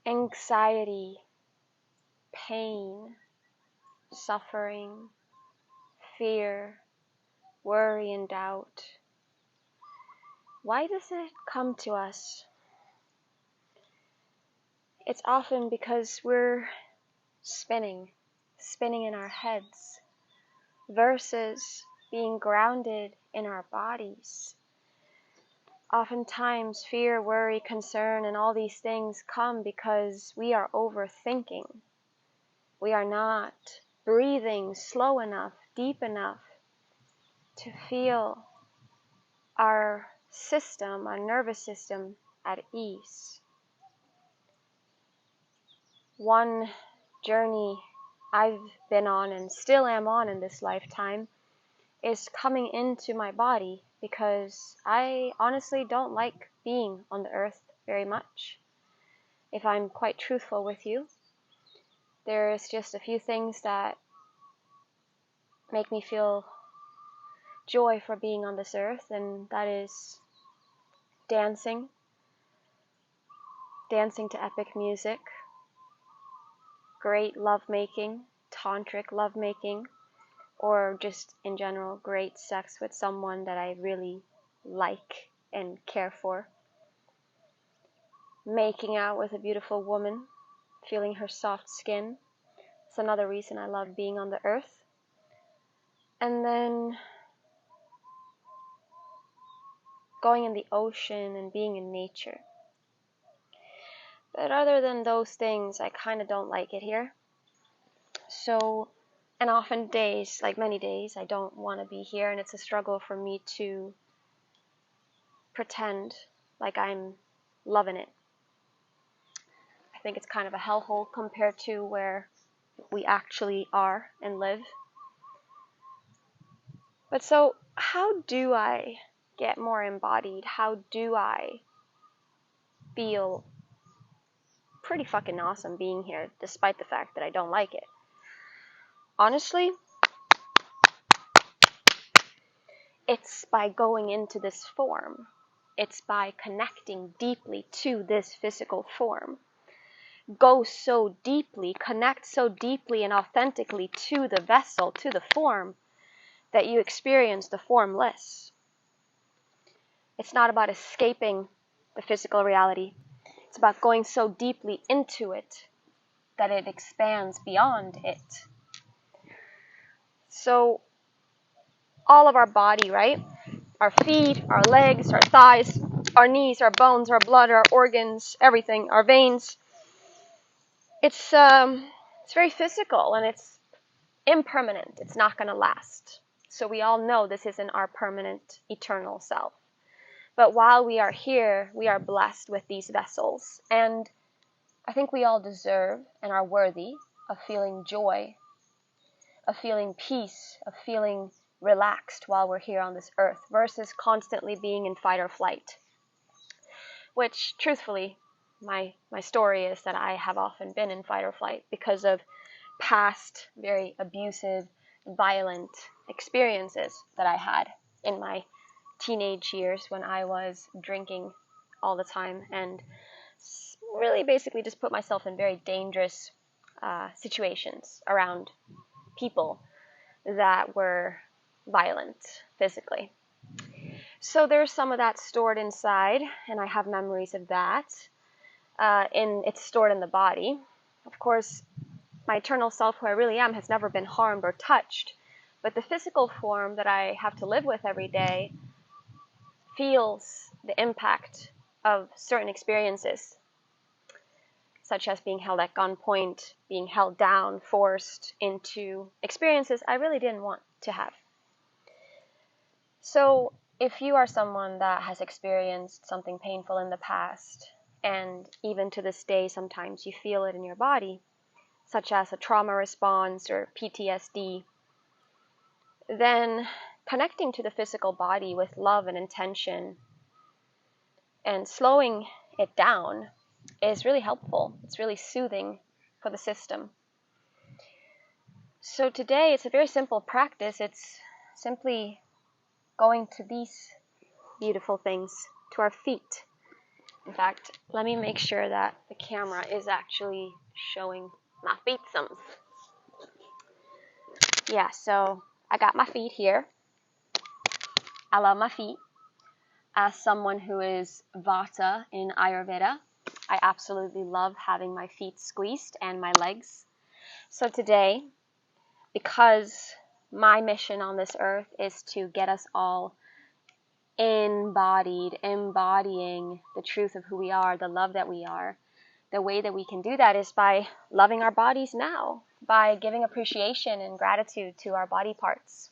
anxiety, pain, suffering, fear, worry, and doubt. Why does it come to us? It's often because we're spinning in our heads versus being grounded in our bodies. Oftentimes, fear, worry, concern, and all these things come because we are overthinking. We are not breathing slow enough, deep enough to feel our system, our nervous system at ease. One journey I've been on and still am on in this lifetime is coming into my body, because I honestly don't like being on the earth very much. If I'm quite truthful with you, there's just a few things that make me feel joy for being on this earth, and that is dancing to epic music, great lovemaking, tantric lovemaking, or just in general great sex with someone that I really like and care for. Making out with a beautiful woman, feeling her soft skin. It's another reason I love being on the earth. And then going in the ocean and being in nature. But other than those things, I kind of don't like it here. So, and often days, like many days, I don't want to be here, and it's a struggle for me to pretend like I'm loving it. I think it's kind of a hellhole compared to where we actually are and live. But so, how do I get more embodied? How do I feel pretty fucking awesome being here, despite the fact that I don't like it? Honestly, it's by going into this form. It's by connecting deeply to this physical form. Go so deeply, connect so deeply and authentically to the vessel, to the form, that you experience the formless. It's not about escaping the physical reality. It's about going so deeply into it that it expands beyond it. So, all of our body, right? Our feet, our legs, our thighs, our knees, our bones, our blood, our organs, everything, our veins. It's very physical, and it's impermanent. It's not going to last. So we all know this isn't our permanent, eternal self. But while we are here, we are blessed with these vessels. And I think we all deserve and are worthy of feeling joy, of feeling peace, of feeling relaxed while we're here on this earth, versus constantly being in fight or flight. Which, truthfully, my story is that I have often been in fight or flight because of past, very abusive, violent experiences that I had in my teenage years when I was drinking all the time and really basically just put myself in very dangerous situations around people that were violent physically. So there's some of that stored inside, and I have memories of that. It's stored in the body. Of course, my eternal self, who I really am, has never been harmed or touched. But the physical form that I have to live with every day feels the impact of certain experiences, such as being held at gunpoint, being held down, forced into experiences I really didn't want to have. So if you are someone that has experienced something painful in the past, and even to this day sometimes you feel it in your body, such as a trauma response or PTSD, then connecting to the physical body with love and intention and slowing it down is really helpful. It's really soothing for the system. So today it's a very simple practice. It's simply going to these beautiful things, to our feet. In fact, let me make sure that the camera is actually showing my feet some. Yeah, so I got my feet here. I love my feet. As someone who is Vata in Ayurveda, I absolutely love having my feet squeezed and my legs. So today, because my mission on this earth is to get us all embodying the truth of who we are, the love that we are, the way that we can do that is by loving our bodies now, by giving appreciation and gratitude to our body parts.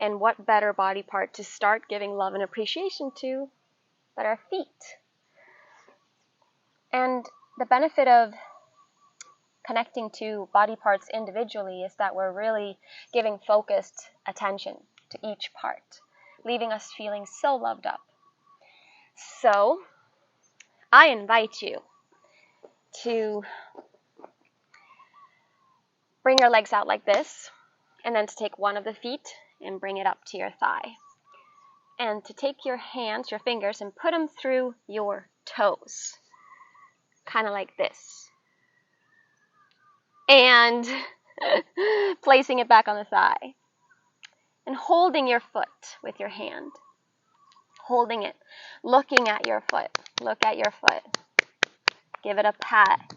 And what better body part to start giving love and appreciation to but our feet? And the benefit of connecting to body parts individually is that we're really giving focused attention to each part, leaving us feeling so loved up. So, I invite you to bring your legs out like this, and then to take one of the feet and bring it up to your thigh. And to take your hands, your fingers, and put them through your toes, kind of like this. And placing it back on the thigh. And holding your foot with your hand. Holding it. Looking at your foot. Look at your foot. Give it a pat.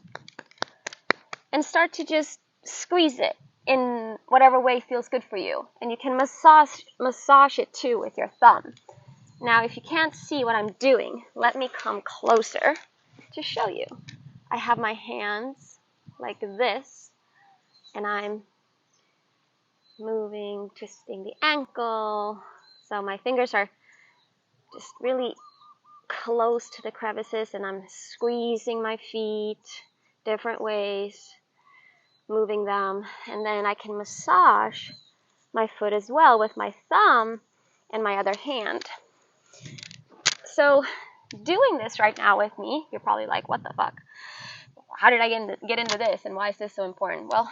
And start to just squeeze it in whatever way feels good for you. And you can massage it too with your thumb. Now, if you can't see what I'm doing, let me come closer to show you. I have my hands like this, and I'm moving, twisting the ankle. So my fingers are just really close to the crevices, and I'm squeezing my feet different ways, moving them, and then I can massage my foot as well with my thumb and my other hand. So doing this right now with me, you're probably like, what the fuck? How did I get into this, and why is this so important? Well,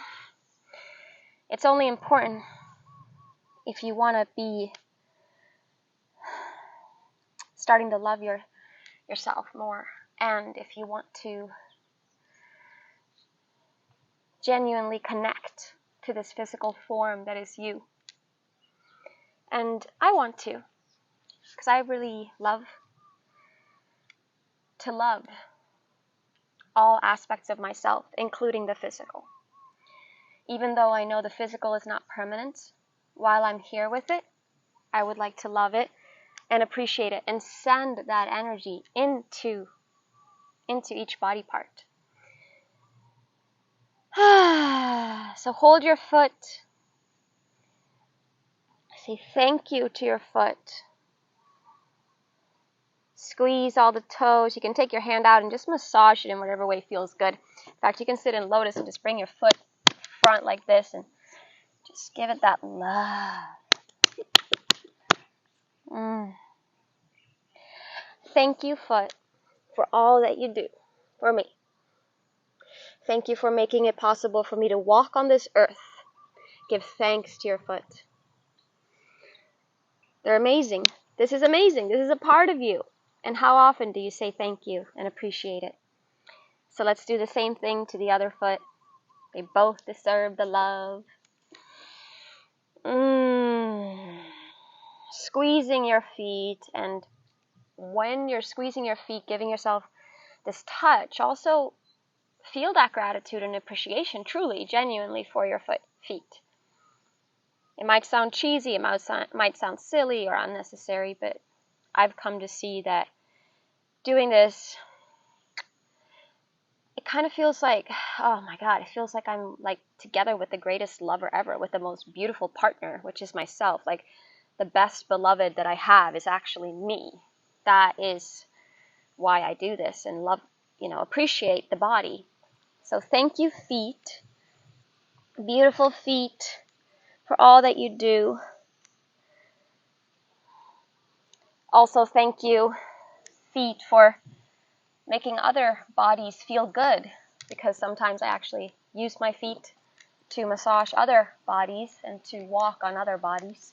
it's only important if you want to be starting to love yourself more, and if you want to genuinely connect to this physical form that is you. And I want to, because I really love to love all aspects of myself, including the physical. Even though I know the physical is not permanent, while I'm here with it, I would like to love it and appreciate it and send that energy into each body part. So hold your foot. Say thank you to your foot. Squeeze all the toes. You can take your hand out and just massage it in whatever way feels good. In fact, you can sit in lotus and just bring your foot front like this and just give it that love. Thank you, foot, for all that you do for me. Thank you for making it possible for me to walk on this earth. Give thanks to your foot. They're amazing. This is amazing. This is a part of you. And how often do you say thank you and appreciate it? So let's do the same thing to the other foot. They both deserve the love. Squeezing your feet, and when you're squeezing your feet, giving yourself this touch, also feel that gratitude and appreciation, truly, genuinely, for your feet. It might sound cheesy, it might sound silly or unnecessary, but I've come to see that doing this, it kind of feels like, oh my God, it feels like I'm like together with the greatest lover ever, with the most beautiful partner, which is myself. Like the best beloved that I have is actually me. That is why I do this and love, appreciate the body. So thank you, feet, beautiful feet, for all that you do. Also, thank you, feet, for making other bodies feel good, because sometimes I actually use my feet to massage other bodies and to walk on other bodies.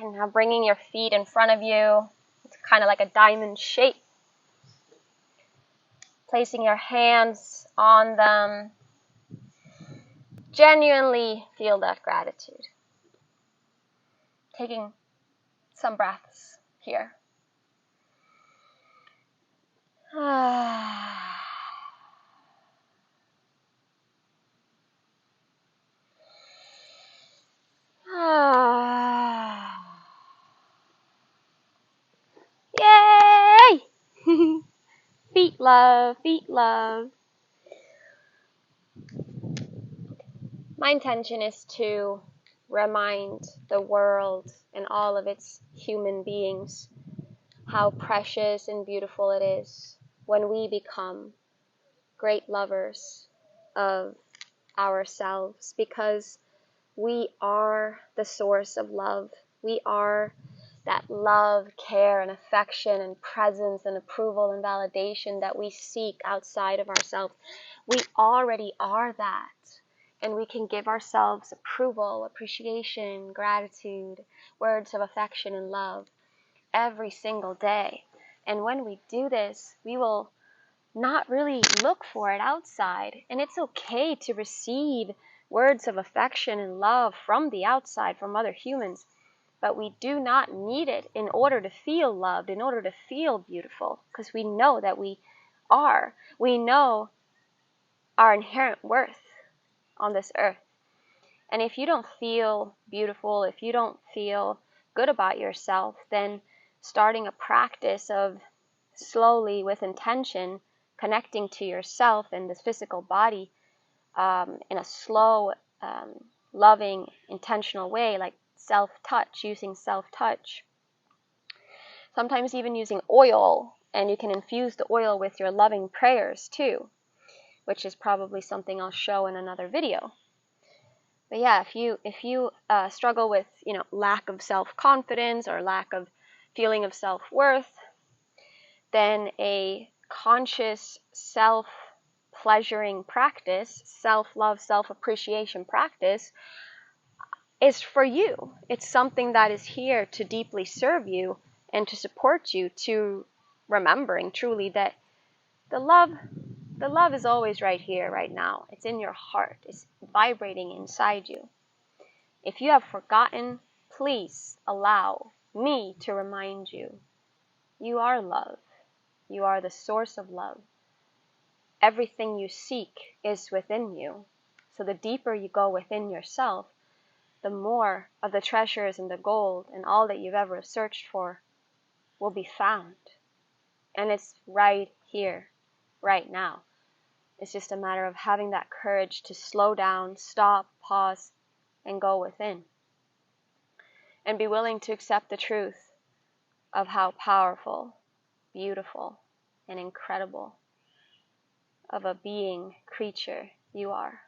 And now bringing your feet in front of you. It's kind of like a diamond shape. Placing your hands on them. Genuinely feel that gratitude. Taking some breaths here. Yay! Feet love, feet love. My intention is to remind the world and all of its human beings how precious and beautiful it is when we become great lovers of ourselves, because we are the source of love. We are that love, care, and affection, and presence, and approval, and validation that we seek outside of ourselves. We already are that. And we can give ourselves approval, appreciation, gratitude, words of affection and love every single day. And when we do this, we will not really look for it outside. And it's okay to receive words of affection and love from the outside, from other humans. But we do not need it in order to feel loved, in order to feel beautiful, because we know that we are. We know our inherent worth on this earth. And if you don't feel beautiful, if you don't feel good about yourself, then starting a practice of slowly, with intention, connecting to yourself and this physical body in a slow, loving, intentional way, like self-touch, using self-touch. Sometimes even using oil, and you can infuse the oil with your loving prayers too, which is probably something I'll show in another video. But yeah, if you struggle with lack of self-confidence or lack of feeling of self-worth, then a conscious self-pleasuring practice, self-love, self-appreciation practice is for you. It's something that is here to deeply serve you and to support you to remembering truly that the love is always right here, right now. It's in your heart. It's vibrating inside you. If you have forgotten, please allow me to remind you. You are love. You are the source of love. Everything you seek is within you. So the deeper you go within yourself, the more of the treasures and the gold and all that you've ever searched for will be found. And it's right here, right now. It's just a matter of having that courage to slow down, stop, pause, and go within. And be willing to accept the truth of how powerful, beautiful, and incredible of a being, creature you are.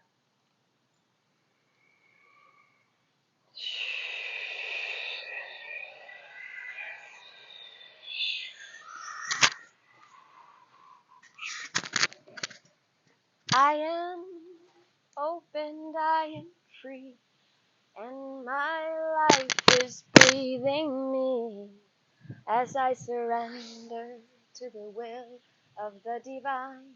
I am opened, I am free, and my life is breathing me as I surrender to the will of the divine.